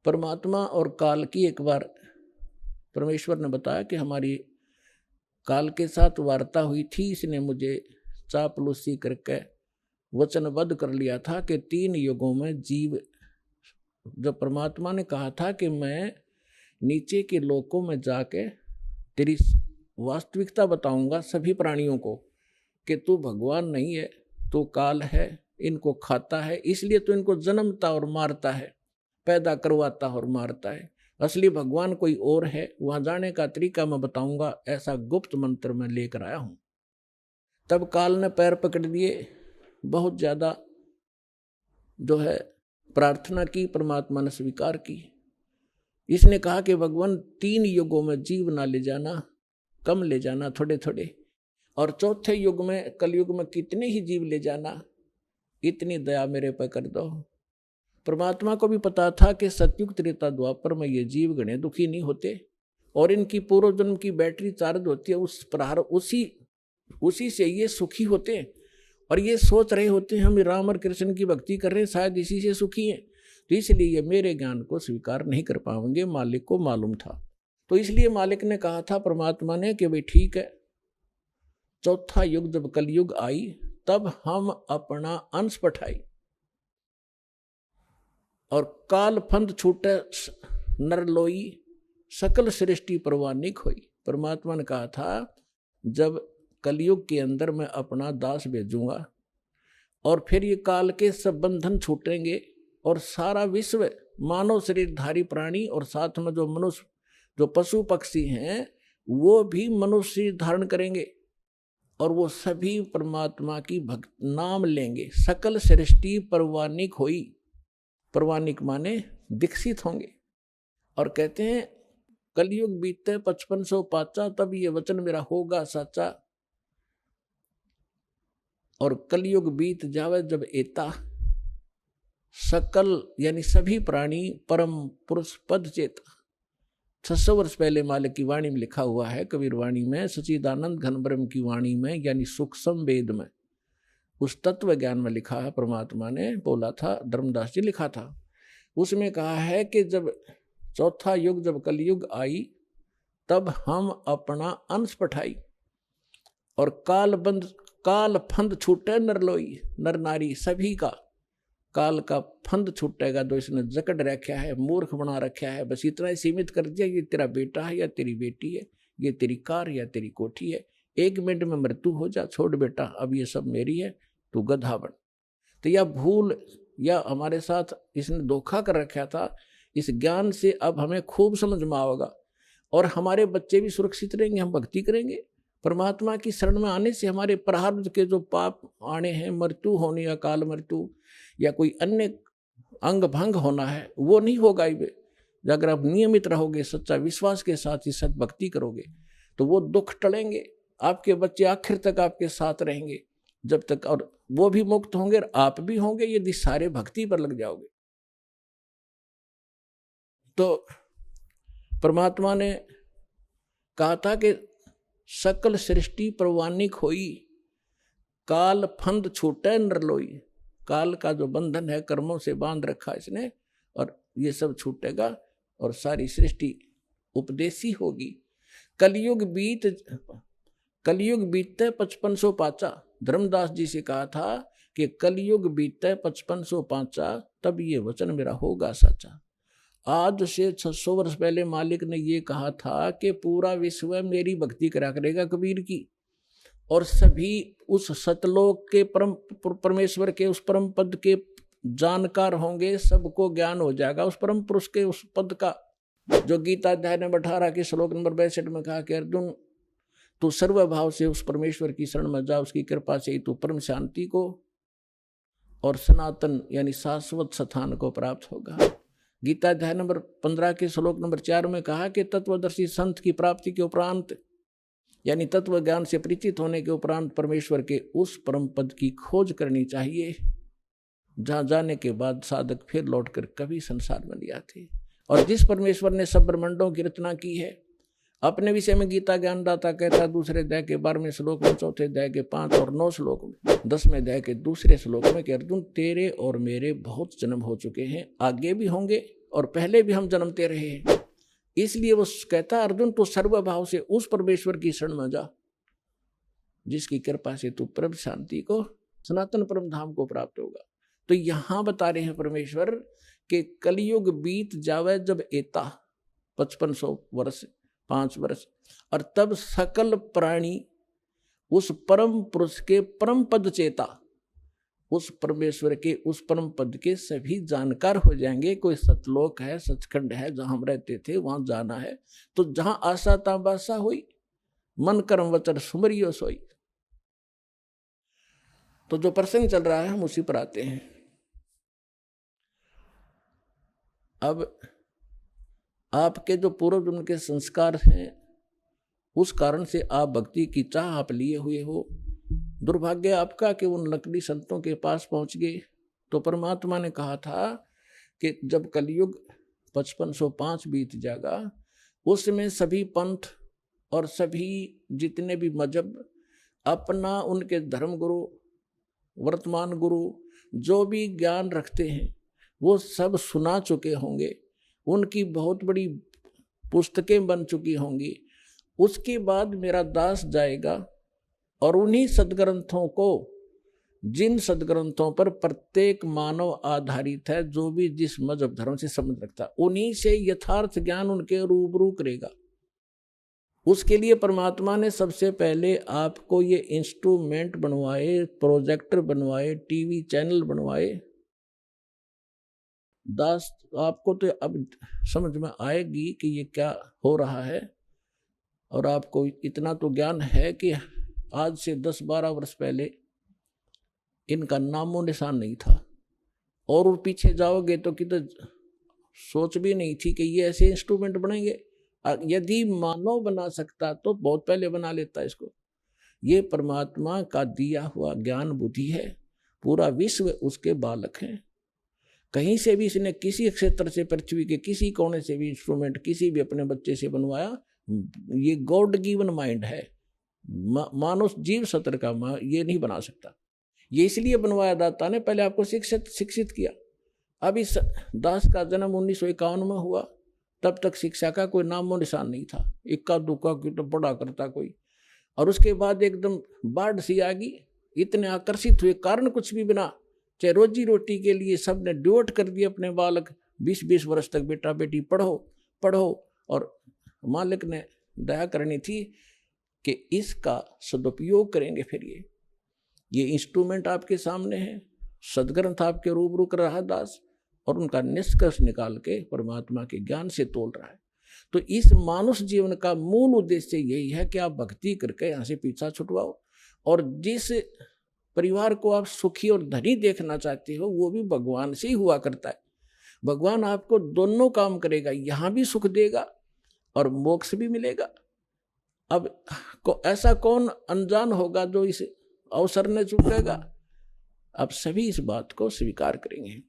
परमात्मा और काल की एक बार परमेश्वर ने बताया कि हमारी काल के साथ वार्ता हुई थी, इसने मुझे चापलूसी करके वचनबद्ध कर लिया था कि 3 युगों में जीव, जब परमात्मा ने कहा था कि मैं नीचे के लोकों में जाके तेरी वास्तविकता बताऊंगा सभी प्राणियों को कि तू भगवान नहीं है, तू काल है, इनको खाता है, इसलिए तो इनको जन्मता और मारता है, पैदा करवाता और मारता है, असली भगवान कोई और है, वहां जाने का तरीका मैं बताऊंगा, ऐसा गुप्त मंत्र मैं लेकर आया हूं। तब काल ने पैर पकड़ दिए, बहुत ज्यादा जो है प्रार्थना की, परमात्मा ने स्वीकार की। इसने कहा कि भगवान 3 युगों में जीव ना ले जाना, कम ले जाना, थोड़े थोड़े, और चौथे युग में, कलयुग में कितने ही जीव ले जाना, इतनी दया मेरे पर कर दो। परमात्मा को भी पता था कि सतयुग त्रेता द्वापर में ये जीव गणे दुखी नहीं होते और इनकी पूर्व जन्म की बैटरी चार्ज होती है, उस प्रहार उसी से ये सुखी होते हैं। और ये सोच रहे होते हैं हम राम और कृष्ण की भक्ति कर रहे हैं, शायद इसी से सुखी हैं, तो इसलिए ये मेरे ज्ञान को स्वीकार नहीं कर पाएंगे। मालिक को मालूम था, तो इसलिए मालिक ने कहा था परमात्मा ने कि भाई ठीक है, चौथा युग जब कलयुग आई तब हम अपना अंश पठाई और काल फंद छूटे नरलोई, सकल सृष्टि परवानिक हुई। परमात्मा ने कहा था जब कलयुग के अंदर मैं अपना दास भेजूंगा और फिर ये काल के सब बंधन छूटेंगे और सारा विश्व मानव शरीरधारी प्राणी और साथ में जो मनुष्य, जो पशु पक्षी हैं, वो भी मनुष्य धारण करेंगे और वो सभी परमात्मा की भक्त नाम लेंगे। सकल सृष्टि परवानिक हुई, परवानिक माने विकसित होंगे। और कहते हैं कलयुग बीते 5500 पाचा, तब ये वचन मेरा होगा सच्चा। और कलयुग बीत जावे जब एता, सकल यानी सभी प्राणी परम पुरुष पद चेता। 600 वर्ष पहले मालिक की वाणी में लिखा हुआ है, कबीर वाणी में, सच्चिदानंद घन ब्रह्म की वाणी में, यानी सूक्ष्म वेद में, उस तत्व ज्ञान में लिखा है, परमात्मा ने बोला था, धर्मदास जी लिखा था, उसमें कहा है कि जब चौथा युग जब कलयुग आई तब हम अपना अंश पठाई और काल फंद छूटे नरलोई, नर नारी सभी का काल का फंद छूटेगा। तो इसने जकड़ रखा है, मूर्ख बना रखा है, बस इतना ही सीमित कर दिया, ये तेरा बेटा है या तेरी बेटी है, ये तेरी कार या तेरी कोठी है, 1 मिनट में मृत्यु हो जा, छोड़ बेटा, अब ये सब मेरी है, तू गधा बन। तो यह भूल या हमारे साथ इसने धोखा कर रखा था, इस ज्ञान से अब हमें खूब समझ में आएगा और हमारे बच्चे भी सुरक्षित रहेंगे, हम भक्ति करेंगे। परमात्मा की शरण में आने से हमारे प्रारब्ध के जो पाप आने हैं, मृत्यु होनी, अकाल मृत्यु या कोई अन्य अंग भंग होना है, वो नहीं होगा ही। अगर आप नियमित रहोगे, सच्चा विश्वास के साथ ही सत भक्ति करोगे, तो वो दुख टलेंगे, आपके बच्चे आखिर तक आपके साथ रहेंगे जब तक, और वो भी मुक्त होंगे और आप भी होंगे यदि सारे भक्ति पर लग जाओगे। तो परमात्मा ने कहा था कि सकल सृष्टि परवानिक होई, काल फंद छूटे नरलोई। काल का जो बंधन है, कर्मों से बांध रखा इसने, और ये सब छूटेगा और सारी सृष्टि उपदेशी होगी। कलयुग बीते 5500 पाचा। धर्मदास जी से कहा था कि कलयुग बीते 5500 पाचा, तब ये वचन मेरा होगा सच्चा। आज से 600 वर्ष पहले मालिक ने ये कहा था कि पूरा विश्व मेरी भक्ति करा करेगा कबीर की, और सभी उस सतलोक के परम परमेश्वर के उस परम पद के जानकार होंगे, सबको ज्ञान हो जाएगा उस परम पुरुष के उस पद का, जो गीता अध्याय नंबर 18 के श्लोक नंबर 62 में कहा कि अर्जुन तू सर्वभाव से उस परमेश्वर की शरण में जा, उसकी कृपा से ही तू परम शांति को और सनातन यानी शाश्वत स्थान को प्राप्त होगा। गीता अध्याय नंबर 15 के श्लोक नंबर 4 में कहा कि तत्वदर्शी संत की प्राप्ति के उपरांत यानी तत्व ज्ञान से परिचित होने के उपरांत परमेश्वर के उस परम पद की खोज करनी चाहिए, जहां जाने के बाद साधक फिर लौटकर कभी संसार में नहीं आते। और जिस परमेश्वर ने सब ब्रह्मांडों की रचना की है, अपने विषय में गीता ज्ञानदाता कहता है दूसरे अध्याय के 12वें श्लोक में, चौथे अध्याय के 5 और 9 श्लोक में, 10वें अध्याय के दूसरे श्लोक में कि अर्जुन तेरे और मेरे बहुत जन्म हो चुके हैं, आगे भी होंगे और पहले भी हम जन्मते रहे हैं। इसलिए वो कहता अर्जुन तू सर्वभाव से उस परमेश्वर की शरण में जा जिसकी कृपा से तू परम शांति को, सनातन परम धाम को प्राप्त होगा। तो यहां बता रहे हैं परमेश्वर कि कलयुग बीत जावे जब एता 5500 वर्ष 5 वर्ष, और तब सकल प्राणी उस परम पुरुष के परम पद चेता, उस परमेश्वर के उस परम पद के सभी जानकार हो जाएंगे। कोई सतलोक है, सचखंड है जहां हम रहते थे, वहां जाना है। तो जहां आशा ताबासा हुई, मन कर्म वचन सुमरियो सोई। तो जो प्रसंग चल रहा है हम उसी पर आते हैं। अब आपके जो पूर्व जन्म के संस्कार हैं उस कारण से आप भक्ति की चाह आप लिए हुए हो। दुर्भाग्य आपका कि उन नकली संतों के पास पहुंच गए। तो परमात्मा ने कहा था कि जब कलयुग 5505 बीत जाएगा, उसमें सभी पंथ और सभी जितने भी मजहब अपना, उनके धर्म गुरु, वर्तमान गुरु जो भी ज्ञान रखते हैं वो सब सुना चुके होंगे, उनकी बहुत बड़ी पुस्तकें बन चुकी होंगी। उसके बाद मेरा दास जाएगा और उन्हीं सदग्रंथों को, जिन सदग्रंथों पर प्रत्येक मानव आधारित है, जो भी जिस मजहब धर्म से संबंध रखता है, उन्हीं से यथार्थ ज्ञान उनके रूबरू करेगा। उसके लिए परमात्मा ने सबसे पहले आपको ये इंस्ट्रूमेंट बनवाए, प्रोजेक्टर बनवाए, टीवी चैनल बनवाए। दास आपको तो अब समझ में आएगी कि ये क्या हो रहा है, और आपको इतना तो ज्ञान है कि आज से 10-12 वर्ष पहले इनका नामो निशान नहीं था, और पीछे जाओगे तो किधर सोच भी नहीं थी कि ये ऐसे इंस्ट्रूमेंट बनेंगे। यदि मानव बना सकता तो बहुत पहले बना लेता इसको। ये परमात्मा का दिया हुआ ज्ञान बुद्धि है, पूरा विश्व उसके बालक हैं। कहीं से भी इसने किसी क्षेत्र से, पृथ्वी के किसी कोने से भी इंस्ट्रूमेंट किसी भी अपने बच्चे से बनवाया, ये गॉड गिवन माइंड है। मानव जीव सत्र का ये नहीं बना सकता। ये इसलिए बनवाया दाता ने, पहले आपको शिक्षित किया। अब इस दास का जन्म 1951 में हुआ, तब तक शिक्षा का कोई नामो निशान नहीं था। इक्का दुक्का की तो पढ़ा करता कोई, और उसके बाद एकदम बाढ़ सी आ गई। इतने आकर्षित हुए, कारण कुछ भी बिना, चाहे रोजी रोटी के लिए सबने डिवोट कर दिए अपने बालक। 20-20 वर्ष तक बेटा बेटी पढ़ो पढ़ो, और मालिक ने दया करनी थी कि इसका सदुपयोग करेंगे। फिर ये इंस्ट्रूमेंट आपके सामने है, सदग्रंथ आपके रूबरू कर रहा दास, और उनका निष्कर्ष निकाल के परमात्मा के ज्ञान से तोल रहा है। तो इस मानुष जीवन का मूल उद्देश्य यही है कि आप भक्ति करके यहाँ से पीछा छुटवाओ, और जिस परिवार को आप सुखी और धनी देखना चाहते हो वो भी भगवान से ही हुआ करता है। भगवान आपको दोनों काम करेगा, यहाँ भी सुख देगा और मोक्ष भी मिलेगा। अब ऐसा कौन अनजान होगा जो इस अवसर ने चूकेगा? अब सभी इस बात को स्वीकार करेंगे।